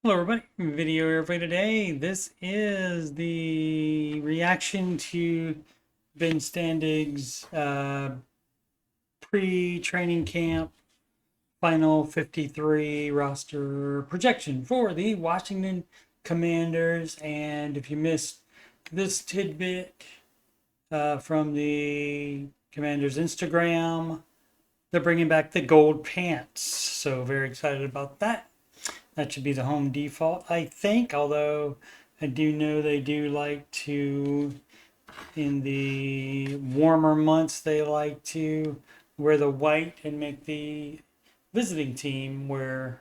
Hello everybody, video here for today. This is the reaction to Ben Standig's pre-training camp final 53 roster projection for the Washington Commanders. And if you missed this tidbit from the Commanders Instagram, they're bringing back the gold pants. So very excited about that. That should be the home default, I think, although I do know they do like to, in the warmer months, they like to wear the white and make the visiting team wear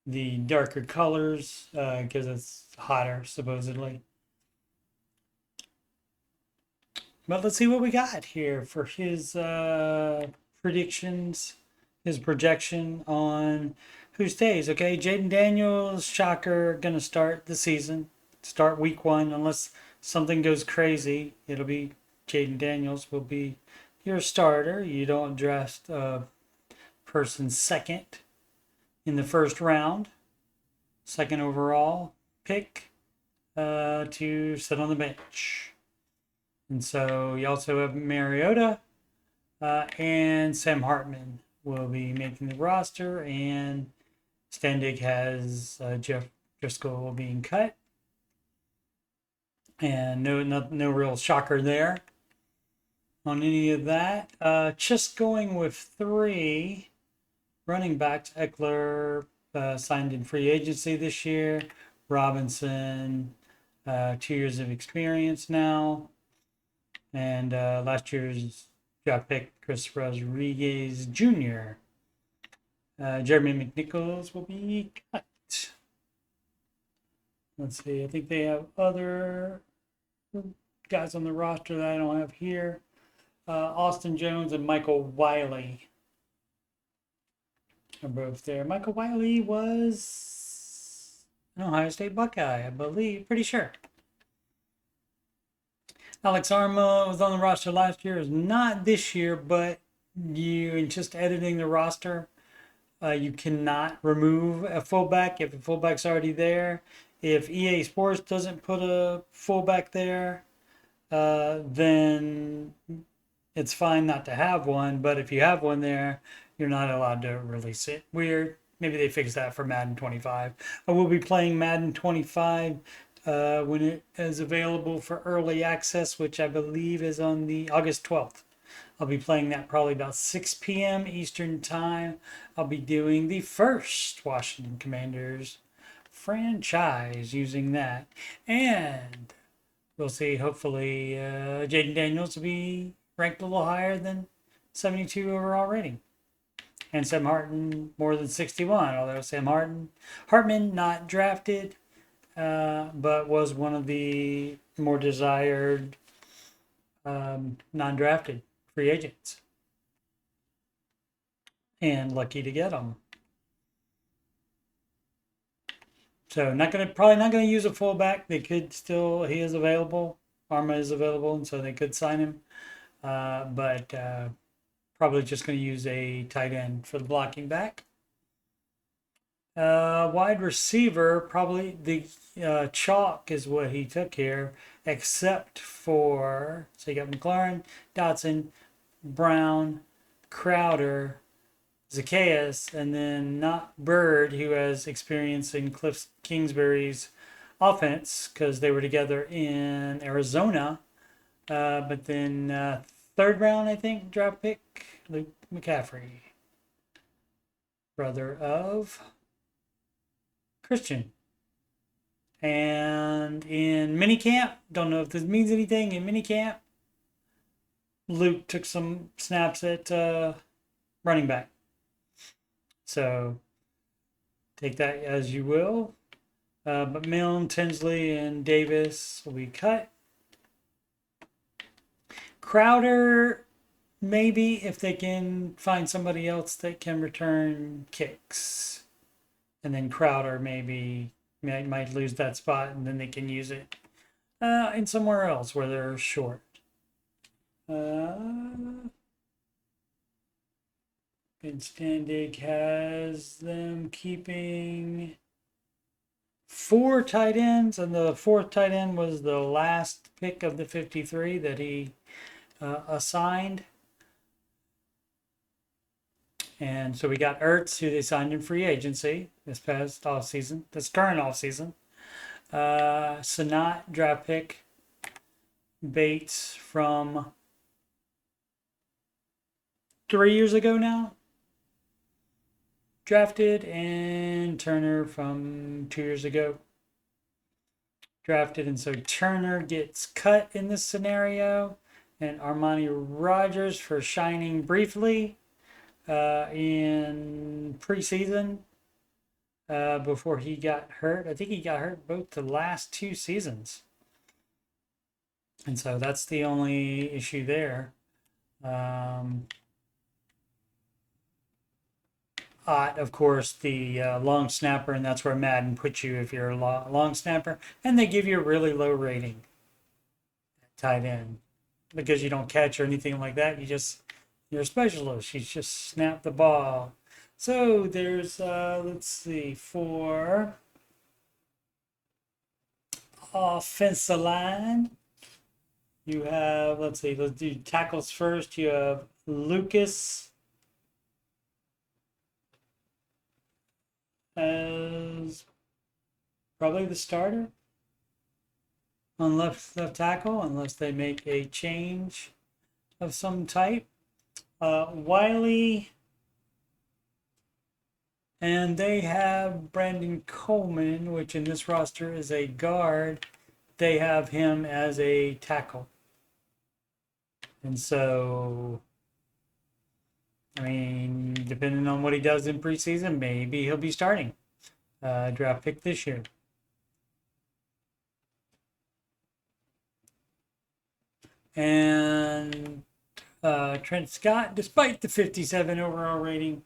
the darker colors because it's hotter, supposedly. But let's see what we got here for his predictions, his projection on who stays. Okay, Jaden Daniels, shocker, gonna start the season, start week one, unless something goes crazy. It'll be Jaden Daniels will be your starter. You don't draft a person second in the first round, second overall pick to sit on the bench. And so you also have Mariota and Sam Hartman will be making the roster, and Standig has Jeff Driscoll being cut, and no real shocker there on any of that. Just going with three running backs. Eckler signed in free agency this year. Robinson, 2 years of experience now. And last year's draft pick, Chris Rodriguez Jr. Jeremy McNichols will be cut. Let's see, I think they have other guys on the roster that I don't have here. Austin Jones and Michael Wiley are both there. Michael Wiley was an Ohio State Buckeye, I believe, pretty sure. Alex Arma was on the roster last year, is not this year, but you, in just editing the roster, you cannot remove a fullback if a fullback's already there. If EA Sports doesn't put a fullback there, then it's fine not to have one. But if you have one there, you're not allowed to release it. Weird. Maybe they fixed that for Madden 25. I will be playing Madden 25 when it is available for early access, which I believe is on the August 12th. I'll be playing that probably about 6 p.m. Eastern Time. I'll be doing the first Washington Commanders franchise using that. And we'll see, hopefully, Jaden Daniels will be ranked a little higher than 72 overall rating. And Sam Hartman more than 61, although Hartman not drafted, but was one of the more desired non-drafted free agents, and lucky to get them. So probably not gonna use a fullback. They could still, he is available. Arma is available, and so they could sign him. But probably just going to use a tight end for the blocking back. Wide receiver, probably the chalk is what he took here, except for, so you got McLaurin, Dotson, Brown, Crowder, Zacchaeus, and then not Bird, who has experience in Cliff Kingsbury's offense because they were together in Arizona. But then third round, I think, draft pick, Luke McCaffrey, brother of Christian. And in minicamp, don't know if this means anything, in minicamp, Luke took some snaps at running back. So take that as you will. But Milne, Tinsley, and Davis will be cut. Crowder, maybe if they can find somebody else that can return kicks. And then Crowder maybe might lose that spot, and then they can use it in somewhere else where they're short. Ben Standig has them keeping 4 tight ends, and the fourth tight end was the last pick of the 53 that he assigned. And so we got Ertz, who they signed in free agency this past offseason, this current offseason. Sanat, draft pick. Bates from 3 years ago now, drafted, and Turner from 2 years ago, drafted. And so Turner gets cut in this scenario, and Armani Rogers for shining briefly in preseason before he got hurt. I think he got hurt both the last 2 seasons. And so that's the only issue there. Of course, the long snapper, and that's where Madden puts you if you're a long snapper. And they give you a really low rating at tight end because you don't catch or anything like that. You're a specialist. You just snap the ball. So there's, let's see, for offensive line. You have, let's see, let's do tackles first. You have Lucas as probably the starter on left tackle, unless they make a change of some type. Wiley, and they have Brandon Coleman, which in this roster is a guard. They have him as a tackle. And so, I mean, depending on what he does in preseason, maybe he'll be starting. Draft pick this year. And Trent Scott, despite the 57 overall rating,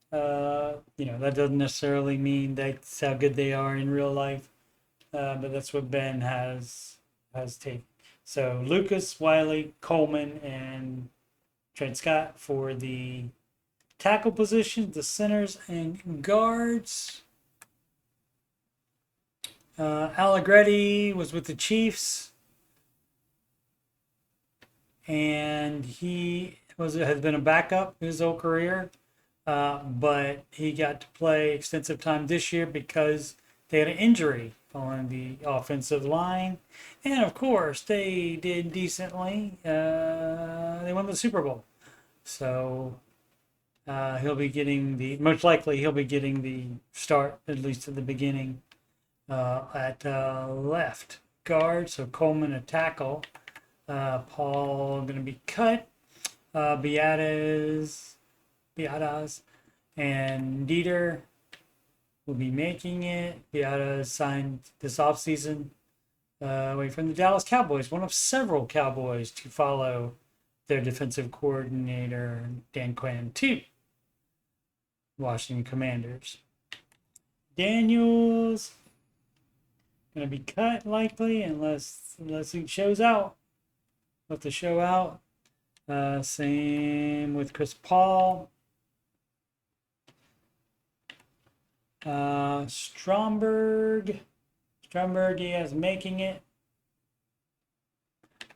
that doesn't necessarily mean that's how good they are in real life. But that's what Ben has taken. So Lucas, Wiley, Coleman, and Trent Scott for the tackle positions, the centers and guards. Allegretti was with the Chiefs, and he has been a backup his whole career, but he got to play extensive time this year because they had an injury on the offensive line. And of course, they did decently. They won the Super Bowl. So most likely he'll be getting the start, at least at the beginning, at left guard. So Coleman a tackle. Paul going to be cut. Biadasz and Dieter will be making it. Biadasz signed this offseason away from the Dallas Cowboys, one of several Cowboys to follow their defensive coordinator, Dan Quinn, to Washington Commanders. Daniels going to be cut likely unless he shows out. Let the show out. Same with Chris Paul. Stromberg, he is making it,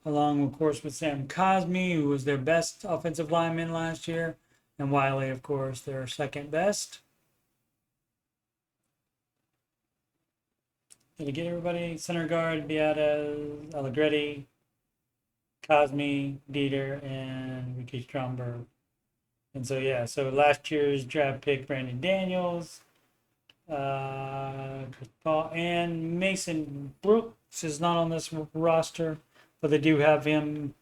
along, of course, with Sam Cosmi, who was their best offensive lineman last year, and Wiley, of course, their second best. Did I get everybody? Center guard, Biadasz, Allegretti, Cosmi, Dieter, and Ricky Stromberg. And so, so last year's draft pick, Brandon Daniels, Chris Paul, and Mason Brooks is not on this roster, but they do have him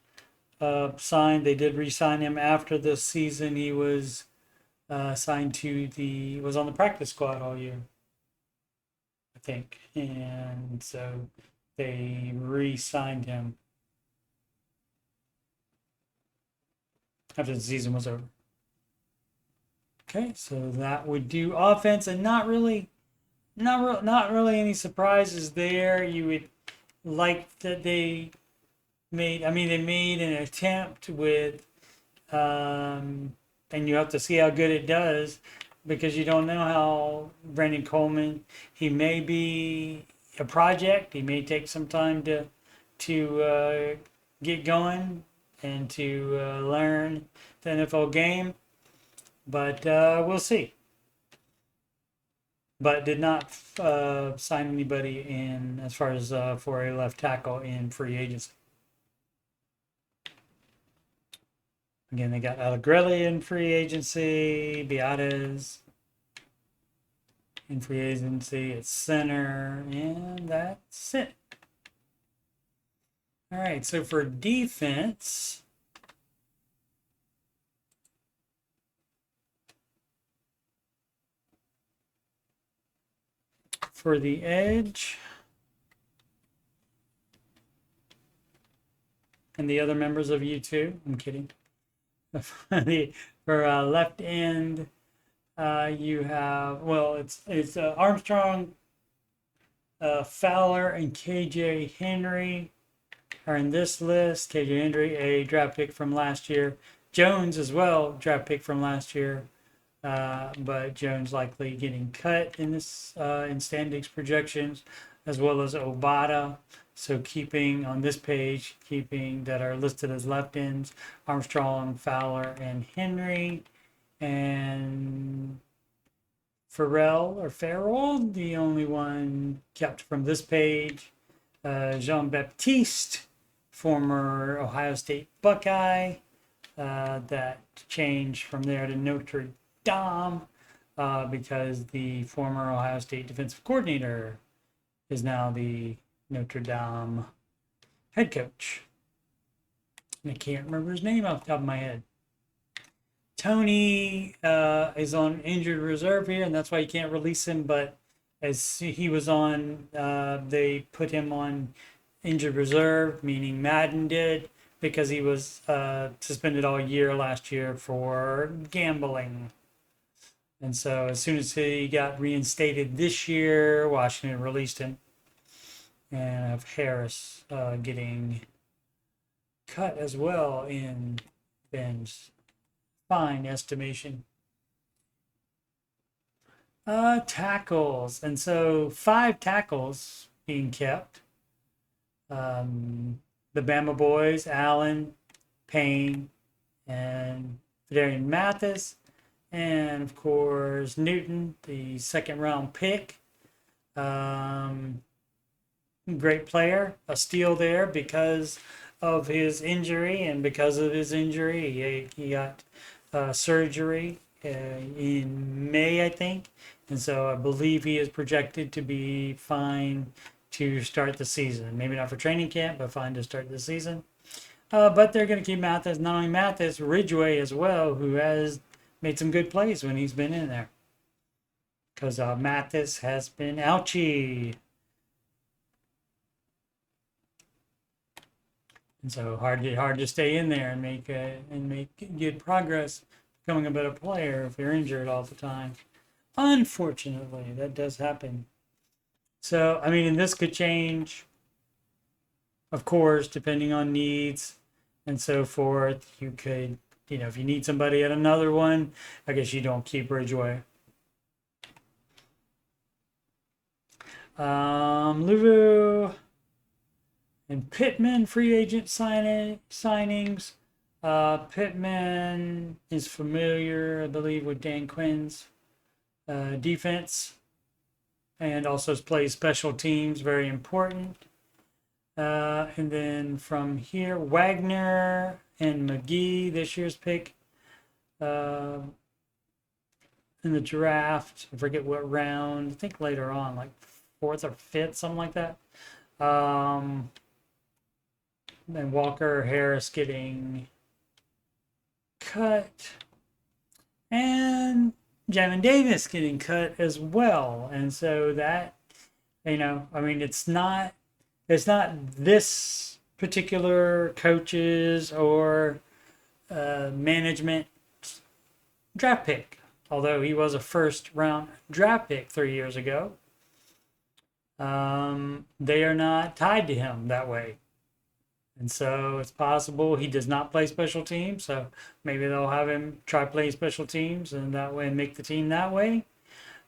signed. They did re-sign him after the season. He was signed was on the practice squad all year, I think. And so they re-signed him after the season was over. Okay, so that would do offense, and not really any surprises there. You would like that they made an attempt with, and you have to see how good it does, because you don't know how Brandon Coleman, he may be a project. He may take some time to get going and to learn the NFL game, but we'll see. But did not sign anybody in as far as for a left tackle in free agency. Again, they got Allegretti in free agency, Vitade in free agency at center, and that's it. All right, so for defense, for the edge and the other members of U2, I'm kidding. For left end, you have, well, it's Armstrong, Fowler, and KJ Henry are in this list. KJ Henry, a draft pick from last year. Jones as well, draft pick from last year. But Jones likely getting cut in this in standings projections, as well as Obata. So keeping on this page, keeping that are listed as left ends, Armstrong, Fowler, and Henry. And Farrell, the only one kept from this page. Jean-Baptiste, former Ohio State Buckeye, that changed from there to Notre Dame because the former Ohio State defensive coordinator is now the Notre Dame head coach. And I can't remember his name off the top of my head. Tony is on injured reserve here, and that's why you can't release him. But as he was on, they put him on injured reserve, meaning Madden did, because he was suspended all year last year for gambling. And so as soon as he got reinstated this year, Washington released him. And I have Harris getting cut as well in Ben's fine estimation. Tackles. And so 5 tackles being kept. The Bama boys, Allen, Payne, and Fidarian Mathis. And of course, Newton, the 2nd round pick. Great player, a steal there because of his injury, and because of his injury, he got surgery in May, I think, and so I believe he is projected to be fine to start the season. Maybe not for training camp, but fine to start the season. But they're going to keep Mathis, not only Mathis, Ridgeway as well, who has made some good plays when he's been in there. Because Mathis has been ouchie. And so hard to stay in there and make good progress, becoming a better player if you're injured all the time. Unfortunately, that does happen. So I mean, and this could change, of course, depending on needs and so forth. You could, if you need somebody at another one, I guess you don't keep Ridgeway. Luvu and Pittman free agent signings. Pittman is familiar, I believe, with Dan Quinn's defense, and also plays special teams, very important. And then from here, Wagner and McGee, this year's pick in the draft. I forget what round. I think later on, like 4th or 5th, something like that. And Walker Harris getting cut, and Jamin Davis getting cut as well. And so that, I mean, it's not this particular coach's or management draft pick, although he was a 1st round draft pick 3 years ago. They are not tied to him that way. And so it's possible he does not play special teams. So maybe they'll have him try playing special teams and that way make the team that way.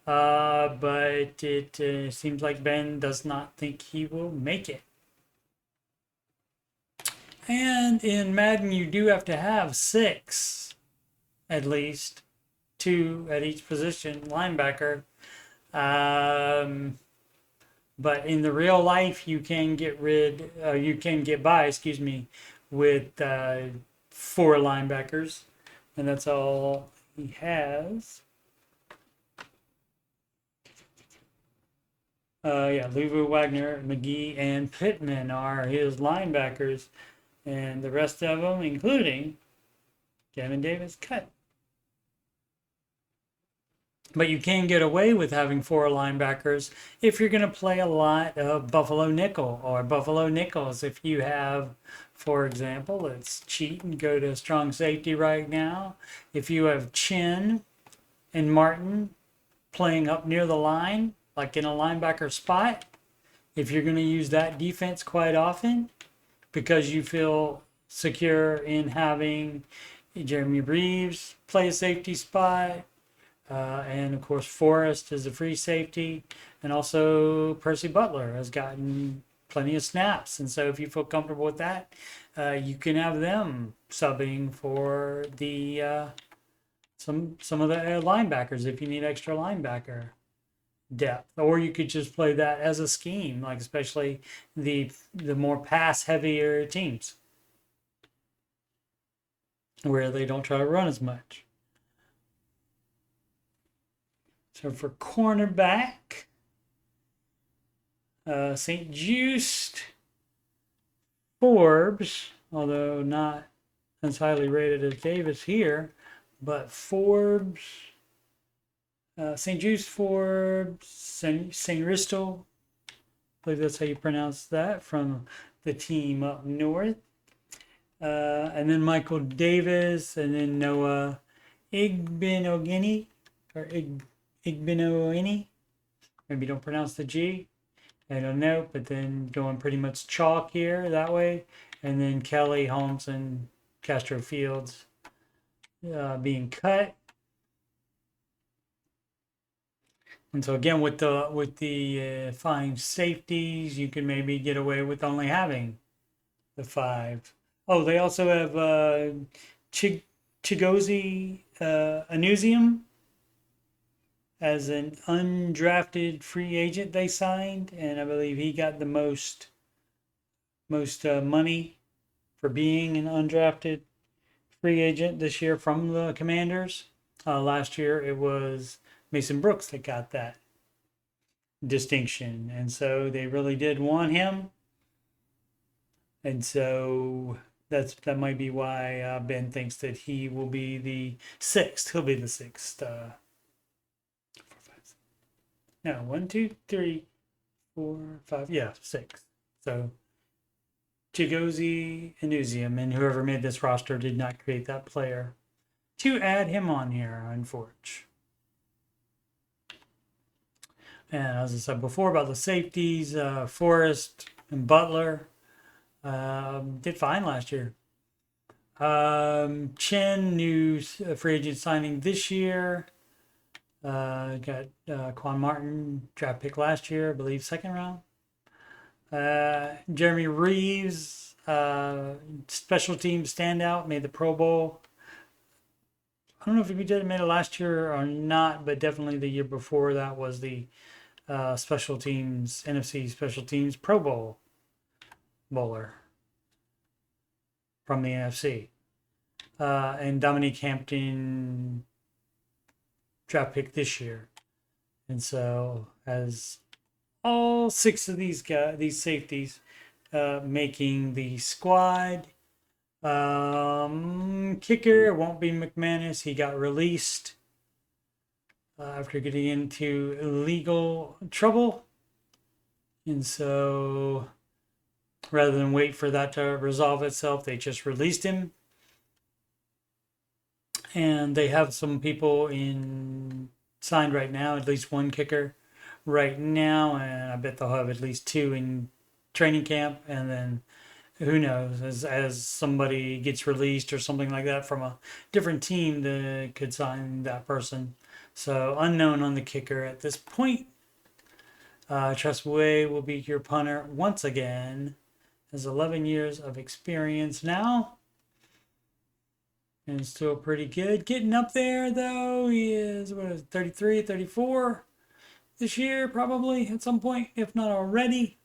But it seems like Ben does not think he will make it. And in Madden, you do have to have 6, at least, 2 at each position, linebacker. But in the real life, you can get by, excuse me, with 4 linebackers, and that's all he has. Yeah, Louvu, Wagner, McGee, and Pittman are his linebackers, and the rest of them, including Kevin Davis, cut. But you can get away with having 4 linebackers if you're going to play a lot of Buffalo nickel or Buffalo nickels. If you have, for example, let's cheat and go to strong safety right now. If you have Chin and Martin playing up near the line, like in a linebacker spot, if you're going to use that defense quite often because you feel secure in having Jeremy Reeves play a safety spot, and of course Forrest is a free safety, and also Percy Butler has gotten plenty of snaps, and so if you feel comfortable with that, you can have them subbing for the some of the linebackers if you need extra linebacker depth, or you could just play that as a scheme, like especially the more pass heavier teams where they don't try to run as much. So for cornerback, St. Just, Forbes, although not as highly rated as Davis here, but Forbes, St. Just, Forbes, St. Risto, I believe that's how you pronounce that, from the team up north. And then Michael Davis, and then Noah Igbinoghene, or Igbinoghene. Maybe don't pronounce the G. I don't know, but then going pretty much chalk here that way. And then Kelly, Holmes, and Castro Fields being cut. And so again, with the 5 safeties, you can maybe get away with only having the 5. Oh, they also have Chigozie Anusium as an undrafted free agent they signed, and I believe he got the most money for being an undrafted free agent this year from the Commanders. Last year it was Mason Brooks that got that distinction, and so they really did want him, and so that might be why Ben thinks that he will be the 6th. He'll be the 6th. 1, 2, 3, 4, 5. Yeah, 6. So Chigozie Anusium, and whoever made this roster did not create that player to add him on here, unfortunately. And as I said before about the safeties, Forrest and Butler did fine last year. Chen, new free agent signing this year. Got Quan Martin, draft pick last year, I believe 2nd round. Jeremy Reeves, special team standout, made the Pro Bowl. I don't know if he made it last year or not, but definitely the year before that was the special teams, NFC special teams Pro Bowl bowler from the NFC. And Dominique Hampton, draft pick this year. And so as all 6 of these safeties making the squad. Kicker won't be McManus. He got released after getting into legal trouble. And so rather than wait for that to resolve itself, they just released him. And they have some people signed right now, at least 1 kicker right now, and I bet they'll have at least 2 in training camp, and then who knows, as somebody gets released or something like that from a different team that could sign that person. So unknown on the kicker at this point. Trustway will be your punter once again. Has 11 years of experience now. And still pretty good. Getting up there, though. He is, 33, 34 this year, probably at some point, if not already.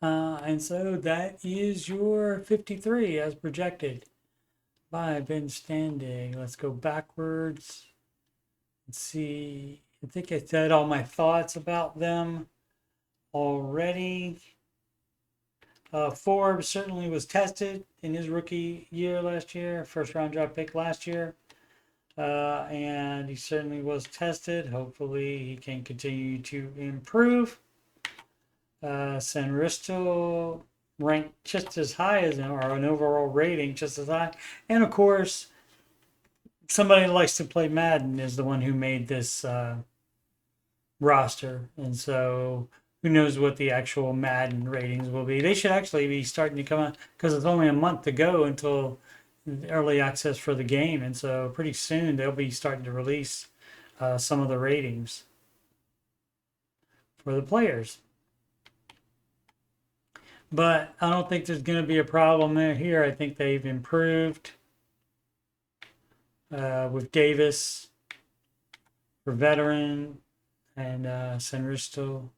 And so that is your 53 as projected by Ben Standing. Let's go backwards. Let's see. I think I said all my thoughts about them already. Forbes certainly was tested in his rookie year last year, first round draft pick last year. And he certainly was tested. Hopefully he can continue to improve. Sanristo ranked just as high as him, or an overall rating just as high. And of course, somebody who likes to play Madden is the one who made this roster. And so who knows what the actual Madden ratings will be. They should actually be starting to come out because it's only a month to go until early access for the game. And so pretty soon they'll be starting to release some of the ratings for the players. But I don't think there's going to be a problem here. I think they've improved with Davis for veteran and Sanristo.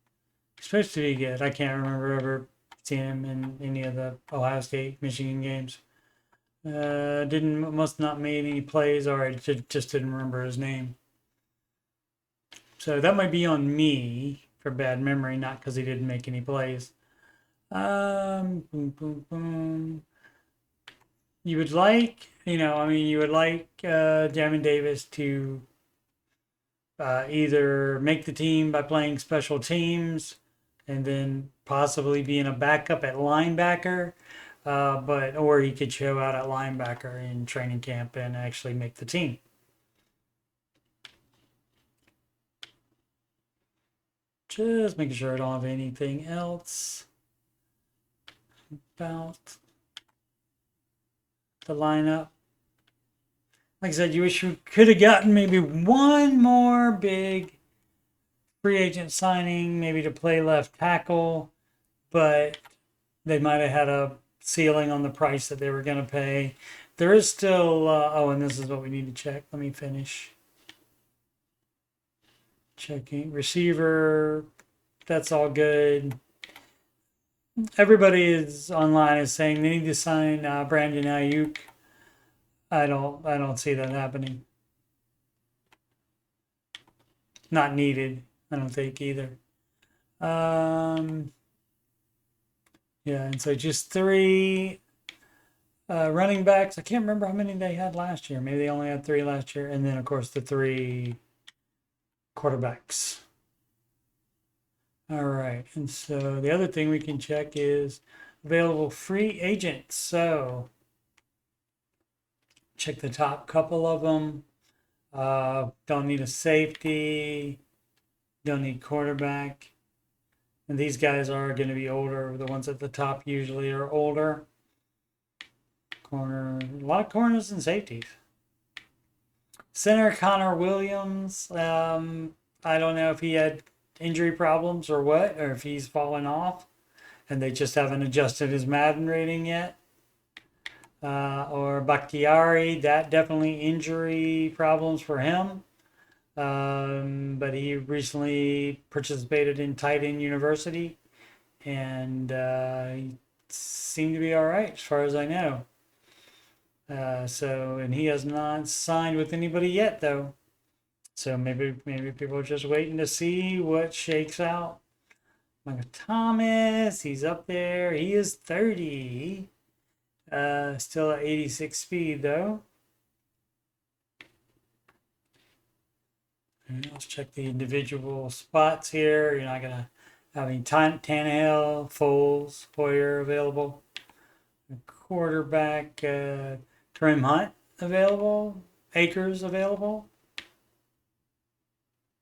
Supposed to be good. I can't remember ever seeing him in any of the Ohio State, Michigan games. Must not made any plays, or I just didn't remember his name. So that might be on me for bad memory, not because he didn't make any plays. Boom, boom, boom. You would like, you would like Jamin Davis to either make the team by playing special teams and then possibly being a backup at linebacker, or he could show out at linebacker in training camp and actually make the team. Just making sure I don't have anything else about the lineup. Like I said, you wish you could have gotten maybe one more big free agent signing, maybe to play left tackle, but they might have had a ceiling on the price that they were going to pay. There is still, and this is what we need to check. Let me finish. Checking receiver. That's all good. Everybody is online is saying they need to sign Brandon Ayuk. I don't see that happening. Not needed, I don't think either. Yeah, and so just 3 running backs. I can't remember how many they had last year. Maybe they only had 3 last year, and then of course the 3 quarterbacks. All right, and so the other thing we can check is available free agents. So check the top couple of them. Don't need a safety. Don't need quarterback. And these guys are going to be older. The ones at the top usually are older. Corner, a lot of corners and safeties. Center Connor Williams. I don't know if he had injury problems or what, or if he's fallen off and they just haven't adjusted his Madden rating yet. Or Bakhtiari, that definitely injury problems for him. But he recently participated in Tight End University and he seemed to be all right as far as I know. And he has not signed with anybody yet though. So maybe people are just waiting to see what shakes out. Michael Thomas, he's up there. He is 30. Still at 86 speed though. And let's check the individual spots here. You're not gonna have any Tannehill, Foles, Hoyer available. Quarterback, Kareem Hunt available. Akers available.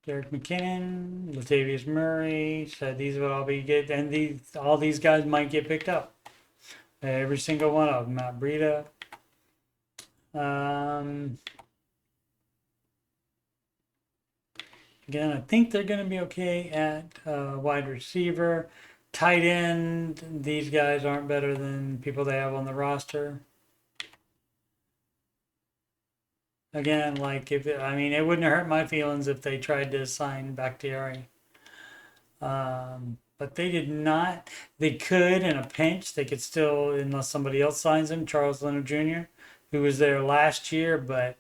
Derek McKinnon, Latavius Murray said these would all be good, and all these guys might get picked up. Every single one of them. Matt Breida. Again, I think they're going to be okay at wide receiver. Tight end, these guys aren't better than people they have on the roster. Again, like it wouldn't hurt my feelings if they tried to sign Bakhtiari. But they did not. They could in a pinch. They could still, unless somebody else signs him, Charles Leonard Jr., who was there last year, but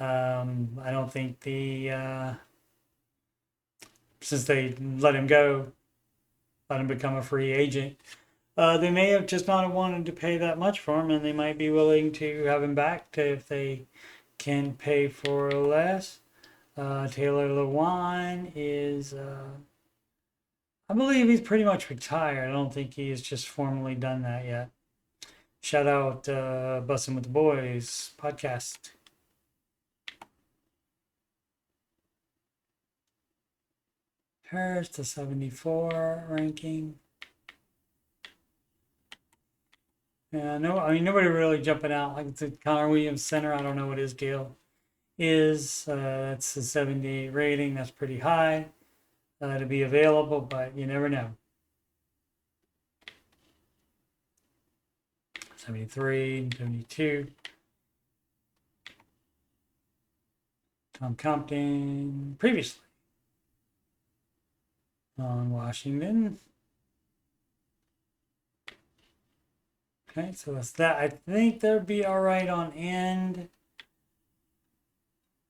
I don't think since they let him go, let him become a free agent, they may have just not wanted to pay that much for him, and they might be willing to have him back if they can pay for less. Taylor Lewan is, I believe he's pretty much retired. I don't think he has just formally done that yet. Shout out Bussin' with the Boys podcast. Harris to 74 ranking. Yeah, no, I mean nobody really jumping out like the Connor Williams center. I don't know what his deal is. It's a 78 rating. That's pretty high to be available, but you never know. 73, 72. Tom Compton previously on Washington. Okay, so that's that. I think they'll be all right on end.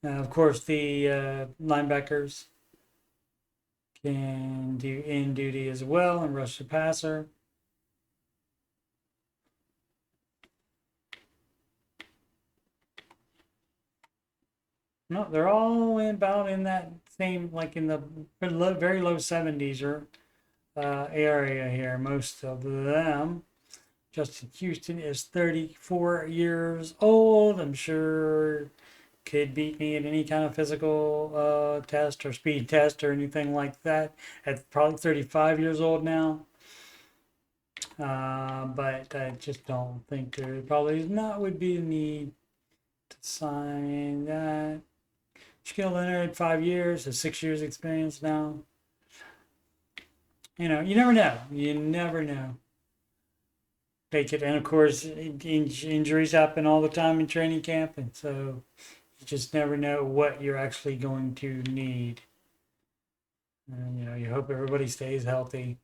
Of course, the linebackers can do in duty as well and rush the passer. No, they're all about in that same, like in the very low 70s or area here. Most of them. Justin Houston is 34 years old. I'm sure could beat me at any kind of physical test or speed test or anything like that. At probably 35 years old now. But I just don't think there probably would be a need to sign that. Shaquille Leonard, 5 years, has 6 years experience now. You never know. You never know. Take it, and of course, injuries happen all the time in training camp, and so you just never know what you're actually going to need. And you hope everybody stays healthy.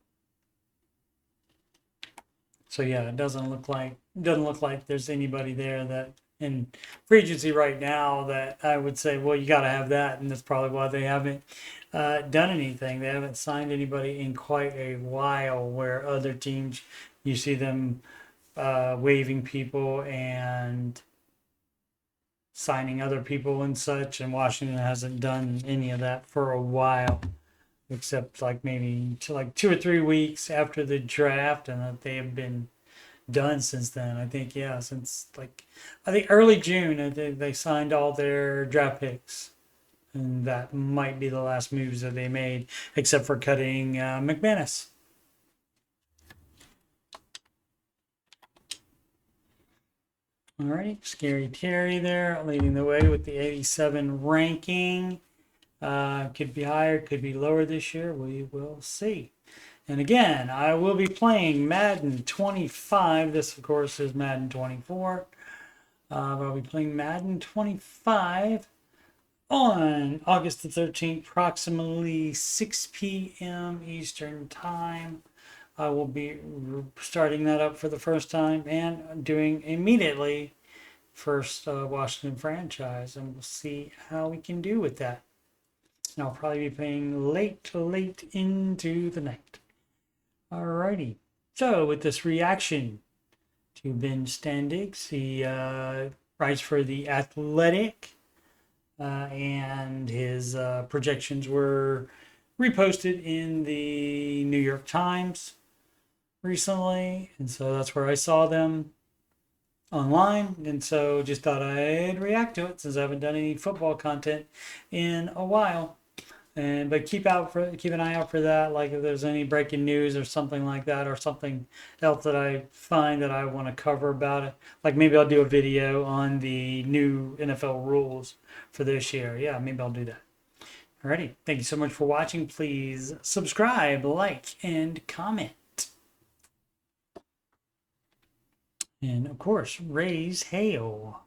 So yeah, it doesn't look like there's anybody there that in free agency right now that I would say, well, you got to have that, and that's probably why they haven't done anything. They haven't signed anybody in quite a while. Where other teams, you see them waiving people and signing other people and such, and Washington hasn't done any of that for a while, except like maybe 2 or 3 weeks after the draft, and that they have been done since then. I think since I think early June they signed all their draft picks, and that might be the last moves that they made, except for cutting McManus. All right, Scary Terry there leading the way with the 87 ranking. Could be higher, could be lower this year. We will see. And again, I will be playing Madden 25. This, of course, is Madden 24. I'll be playing Madden 25 on August the 13th, approximately 6 p.m. Eastern Time. I will be starting that up for the first time and doing immediately first Washington franchise, and we'll see how we can do with that. And I'll probably be playing late into the night. Alrighty. So with this reaction to Ben Standig's, he writes for The Athletic, and his projections were reposted in the New York Times recently, and so that's where I saw them online, and so just thought I'd react to it since I haven't done any football content in a while. But keep an eye out for that. Like if there's any breaking news or something like that, or something else that I find that I want to cover about it. Like maybe I'll do a video on the new NFL rules for this year. Yeah, maybe I'll do that. Alrighty. Thank you so much for watching. Please subscribe, like, and comment. And of course, raise hail.